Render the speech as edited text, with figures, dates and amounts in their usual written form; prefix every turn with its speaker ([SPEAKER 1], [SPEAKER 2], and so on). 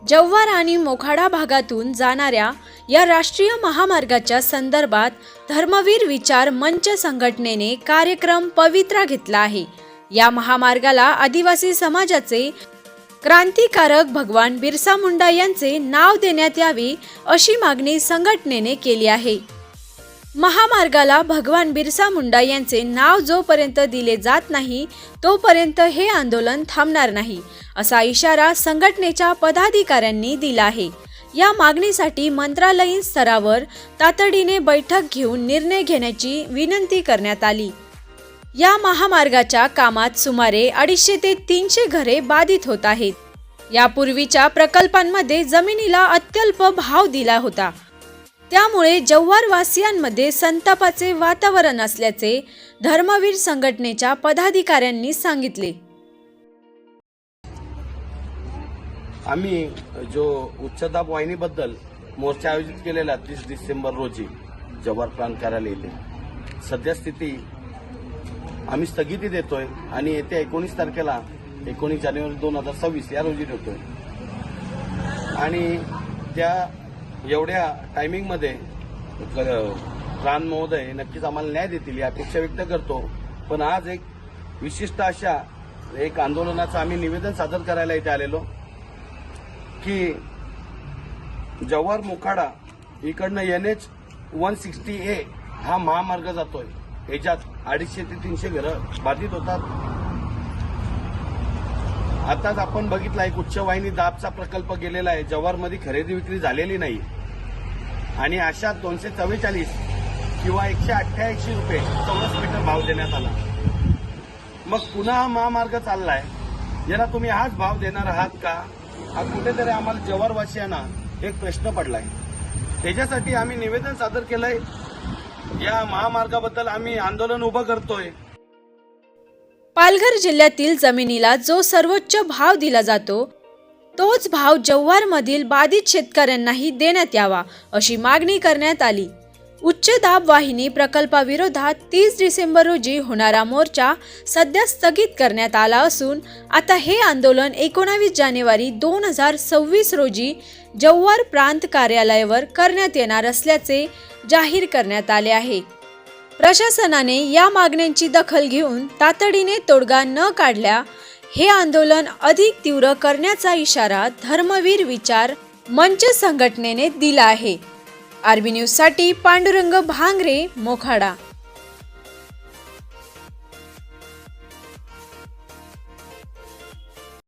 [SPEAKER 1] जव्हार आणि मोखाडा भागातून जाणाऱ्या या राष्ट्रीय महामार्गाच्या संदर्भात धर्मवीर विचार मंच संघटनेने कार्यक्रम पवित्रा घेतला आहे। या महामार्गाला आदिवासी समाजाचे क्रांतिकारक भगवान बिरसा मुंडा यांचे नाव देण्यात यावे अशी मागणी संघटनेने केली आहे। महामार्गाला भगवान बिरसा मुंडा यांचे नाव जोपर्यंत दिले जात नाही तोपर्यंत हे आंदोलन थांबणार नाही असा इशारा संघटनेच्या पदाधिकाऱ्यांनी दिला आहे। या मागणीसाठी मंत्रालयीन स्तरावर तातडीने बैठक घेऊन निर्णय घेण्याची विनंती करण्यात आली। या महामार्गाच्या कामात सुमारे 250 ते 300 घरे बाधित होत आहेत। यापूर्वीच्या प्रकल्पांमध्ये जमिनीला अत्यल्प भाव दिला होता, त्यामुळे जव्हार वासियांमध्ये संतापाचे वातावरण असल्याचे धर्मवीर संघटनेच्या पदाधिकाऱ्यांनी सांगितले।
[SPEAKER 2] आम्ही जो उच्चदाब वाहिनीबद्दल मोर्चा आयोजित केलेला 30 डिसेंबर रोजी जव्हार प्रांत कार्यालय येथे सद्यस्थिती आम्ही स्थगिती देतोय आणि येत्या 19 तारखेला 19 जानेवारी 2026 या रोजी ठेवतोय आणि त्या एवढ्या टायमिंगमध्ये प्राण महोदय नक्कीच आम्हाला न्याय देतील या अपेक्षा व्यक्त करतो। पण आज एक विशिष्ट अशा एक आंदोलनाचं आम्ही निवेदन सादर करायला इथे आलेलो की जव्हार मोखाडा इकडनं NH 160A हा महामार्ग जातोय, याच्यात 250 ते 300 घरं बाधित होतात। आताच आपण बघितला एक उच्च वाहिनी दाबचा प्रकल्प गेलेला आहे, जव्हारमध्ये खरेदी विक्री झालेली नाही आणि अशा 244 किंवा 188 रुपये चौरस मीटर भाव देण्यात आला। मग पुन्हा हा महामार्ग चाललाय, याला तुम्ही हाच भाव देणार आहात का? हा कुठेतरी आम्हाला जव्हारवासियांना एक प्रश्न पडलाय। त्याच्यासाठी आम्ही निवेदन सादर केलंय। या महामार्गाबद्दल आम्ही आंदोलन उभं करतोय।
[SPEAKER 1] पालघर जिल्ह्यातील जमिनीला जो सर्वोच्च भाव दिला जातो तोच भाव जव्हारमधील बाधित शेतकऱ्यांनाही देण्यात यावा अशी मागणी करण्यात आली। उच्च दाब वाहिनी प्रकल्पाविरोधात 30 डिसेंबर रोजी होणारा मोर्चा सध्या स्थगित करण्यात आला असून आता हे आंदोलन 19 जानेवारी 2026 रोजी जव्हार प्रांत कार्यालयावर करण्यात येणार असल्याचे जाहीर करण्यात आले आहे। प्रशासनाने या मागण्यांची दखल घेऊन तातडीने तोडगा न काढल्या हे आंदोलन अधिक तीव्र करण्याचा इशारा धर्मवीर विचार मंच संघटनेने दिला आहे। आरबी न्यूज साठी पांडुरंग भांगरे, मोखाडा।